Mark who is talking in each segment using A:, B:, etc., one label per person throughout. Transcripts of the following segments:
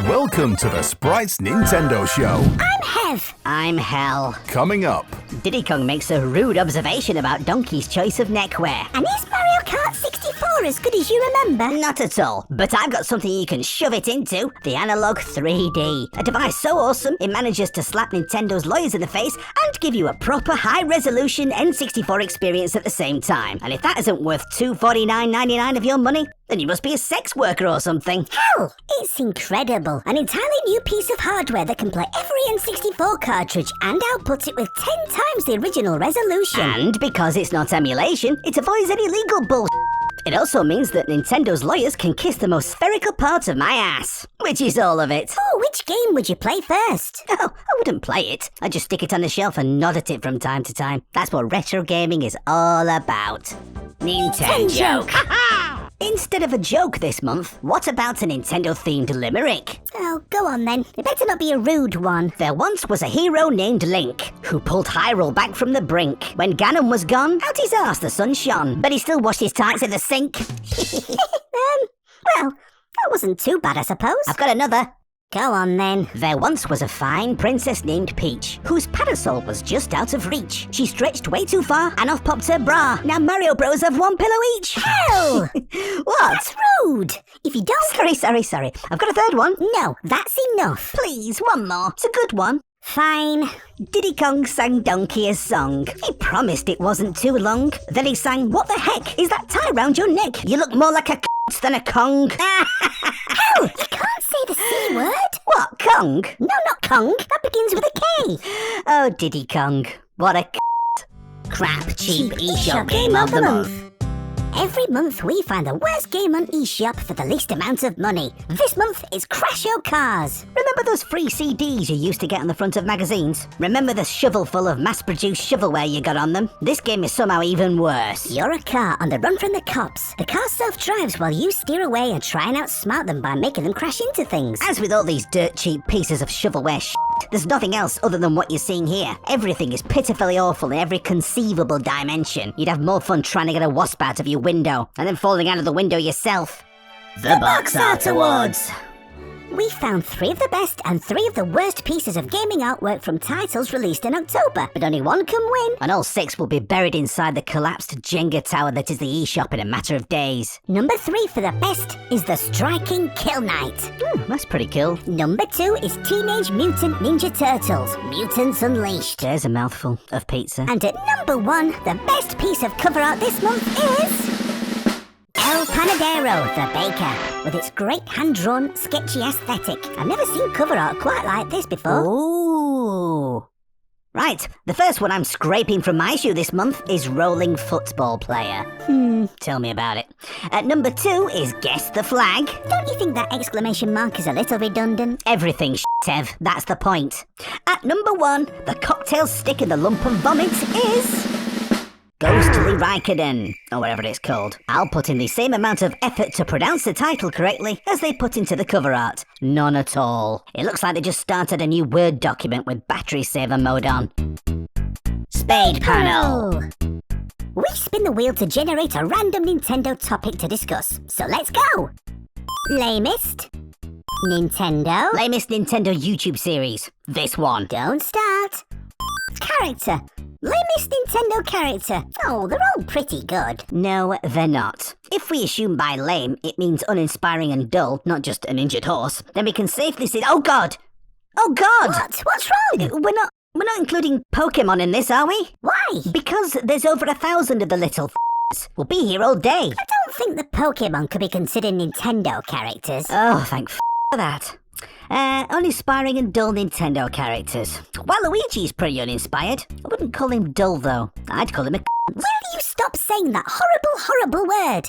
A: Welcome to the Sprites Nintendo Show.
B: I'm Hev.
C: I'm Hell.
A: Coming up.
C: Diddy Kong makes a rude observation about Donkey's choice of neckwear.
B: And is Mario Kart 64 as good as you remember?
C: Not at all, but I've got something you can shove it into. The Analogue 3D. A device so awesome, it manages to slap Nintendo's lawyers in the face and give you a proper high-resolution N64 experience at the same time. And if that isn't worth $249.99 of your money, then you must be a sex worker or something.
B: Hell, it's incredible. An entirely new piece of hardware that can play every N64 cartridge and output it with 10 times the original resolution.
C: And because it's not emulation, it avoids any legal bullshit. It also means that Nintendo's lawyers can kiss the most spherical parts of my ass, which is all of it.
B: Oh, which game would you play first?
C: Oh, I wouldn't play it. I'd just stick it on the shelf and nod at it from time to time. That's what retro gaming is all about. NINTENJOKE! Instead of a joke this month, what about a Nintendo-themed limerick?
B: Oh, go on then. It better not be a rude one.
C: There once was a hero named Link, who pulled Hyrule back from the brink. When Ganon was gone, out his arse the sun shone, but he still washed his tights in the sink.
B: Well, that wasn't too bad, I suppose.
C: I've got another.
B: Go on then.
C: There once was a fine princess named Peach, whose parasol was just out of reach. She stretched way too far, and off popped her bra. Now Mario Bros have one pillow each.
B: Hell!
C: What?
B: That's rude. If you don't...
C: Sorry. I've got a third one.
B: No, that's enough.
C: Please, one more. It's a good one.
B: Fine.
C: Diddy Kong sang Donkey a song. He promised it wasn't too long. Then he sang, "What the heck is that tie round your neck? You look more like a than a Kong."
B: Hell, you can't say the C word.
C: What, Kong?
B: No, not Kong. That begins with a K.
C: Oh, Diddy Kong. What a crap cheap eShop game of the month.
B: Every month we find the worst game on eShop for the least amount of money. This month is Crash Your Cars.
C: Remember those free CDs you used to get on the front of magazines? Remember the shovelful of mass-produced shovelware you got on them? This game is somehow even worse.
B: You're a car on the run from the cops. The car self-drives while you steer away and try and outsmart them by making them crash into things.
C: As with all these dirt-cheap pieces of shovelware there's nothing else other than what you're seeing here. Everything is pitifully awful in every conceivable dimension. You'd have more fun trying to get a wasp out of your window, and then falling out of the window yourself. The Box Art Awards!
B: We found 3 of the best and 3 of the worst pieces of gaming artwork from titles released in October, but only one can win.
C: And all 6 will be buried inside the collapsed Jenga tower that is the eShop in a matter of days.
B: Number 3 for the best is the Striking Kill Knight.
C: That's pretty cool.
B: Number 2 is Teenage Mutant Ninja Turtles, Mutants Unleashed.
C: There's a mouthful of pizza.
B: And at number 1, the best piece of cover art this month is... El Panadero, the baker, with its great hand-drawn, sketchy aesthetic. I've never seen cover art quite like this before.
C: Ooh. Right, the first one I'm scraping from my shoe this month is Rolling Football Player. Tell me about it. At number 2 is Guess the Flag.
B: Don't you think that exclamation mark is a little redundant?
C: Everything Tev, that's the point. At number 1, the cocktail stick in the lump of vomit is... Ghostly Raikkonen, or whatever it's called. I'll put in the same amount of effort to pronounce the title correctly as they put into the cover art. None at all. It looks like they just started a new Word document with battery saver mode on. Spade panel!
B: We spin the wheel to generate a random Nintendo topic to discuss, so let's go! Lamest? Nintendo?
C: Lamest Nintendo YouTube series. This one.
B: Don't start. Character. Lamest Nintendo character. Oh, they're all pretty good.
C: No, they're not. If we assume by lame it means uninspiring and dull, not just an injured horse, then we can safely say, oh god! Oh god!
B: What? What's wrong?
C: We're not including Pokemon in this, are we?
B: Why?
C: Because there's over 1,000 of the little We'll be here all day.
B: I don't think the Pokemon could be considered Nintendo characters.
C: Oh, thank for that. Uninspiring and dull Nintendo characters. Waluigi's pretty uninspired. I wouldn't call him dull, though. I'd call him a
B: Will you stop saying that horrible word?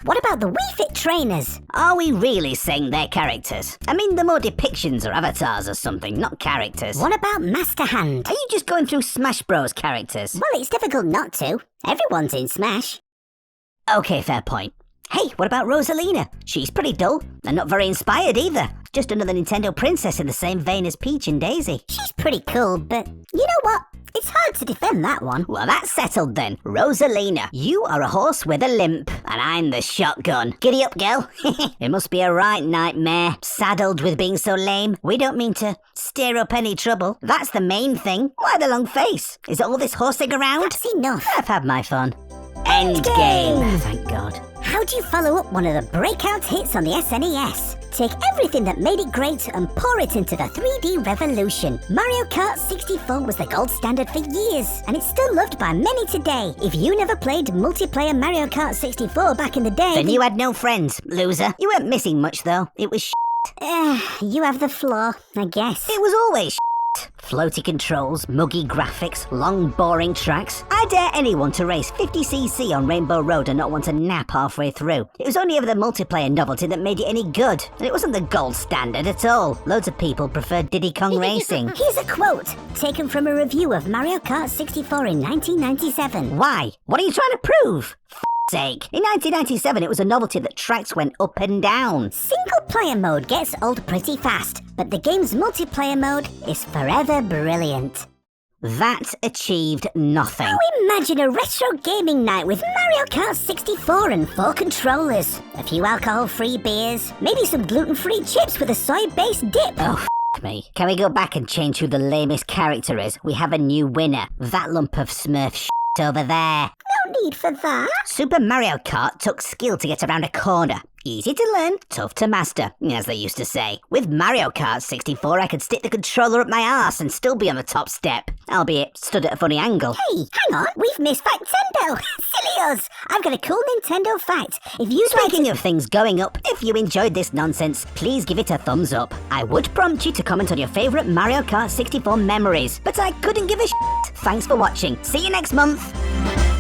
B: What about the Wii Fit trainers?
C: Are we really saying they're characters? I mean, they're more depictions or avatars or something, not characters.
B: What about Master Hand?
C: Are you just going through Smash Bros characters?
B: Well, it's difficult not to. Everyone's in Smash.
C: Okay, fair point. Hey, what about Rosalina? She's pretty dull, and not very inspired either. Just another Nintendo princess in the same vein as Peach and Daisy.
B: She's pretty cool, but you know what? It's hard to defend that one.
C: Well, that's settled then. Rosalina, you are a horse with a limp, and I'm the shotgun. Giddy up, girl. It must be a right nightmare, saddled with being so lame. We don't mean to stir up any trouble. That's the main thing. Why the long face? Is it all this horsing around?
B: That's enough.
C: I've had my fun. Endgame. Thank God.
B: How do you follow up one of the breakout hits on the SNES? Take everything that made it great and pour it into the 3D revolution. Mario Kart 64 was the gold standard for years, and it's still loved by many today. If you never played multiplayer Mario Kart 64 back in the day...
C: Then you had no friends, loser. You weren't missing much, though. It was
B: you have the flaw, I guess.
C: It was always floaty controls, muggy graphics, long boring tracks. I dare anyone to race 50cc on Rainbow Road and not want to nap halfway through. It was only ever the multiplayer novelty that made it any good, and it wasn't the gold standard at all. Loads of people preferred Diddy Kong Racing.
B: Here's a quote taken from a review of Mario Kart 64 in 1997.
C: Why? What are you trying to prove? Sake. In 1997, it was a novelty that tracks went up and down.
B: Single-player mode gets old pretty fast, but the game's multiplayer mode is forever brilliant.
C: That achieved nothing.
B: Now imagine a retro gaming night with Mario Kart 64 and 4 controllers, a few alcohol-free beers, maybe some gluten-free chips with a soy-based dip.
C: Oh, me. Can we go back and change who the lamest character is? We have a new winner. That lump of Smurf over there.
B: No need for that.
C: Super Mario Kart took skill to get around a corner. Easy to learn, tough to master, as they used to say. With Mario Kart 64, I could stick the controller up my arse and still be on the top step, albeit stood at a funny angle.
B: Hey, hang on, we've missed Factendo. Silly us. I've got a cool Nintendo fact.
C: Speaking of things going up, if you enjoyed this nonsense, please give it a thumbs up. I would prompt you to comment on your favourite Mario Kart 64 memories, but I couldn't give a shit. Thanks for watching. See you next month.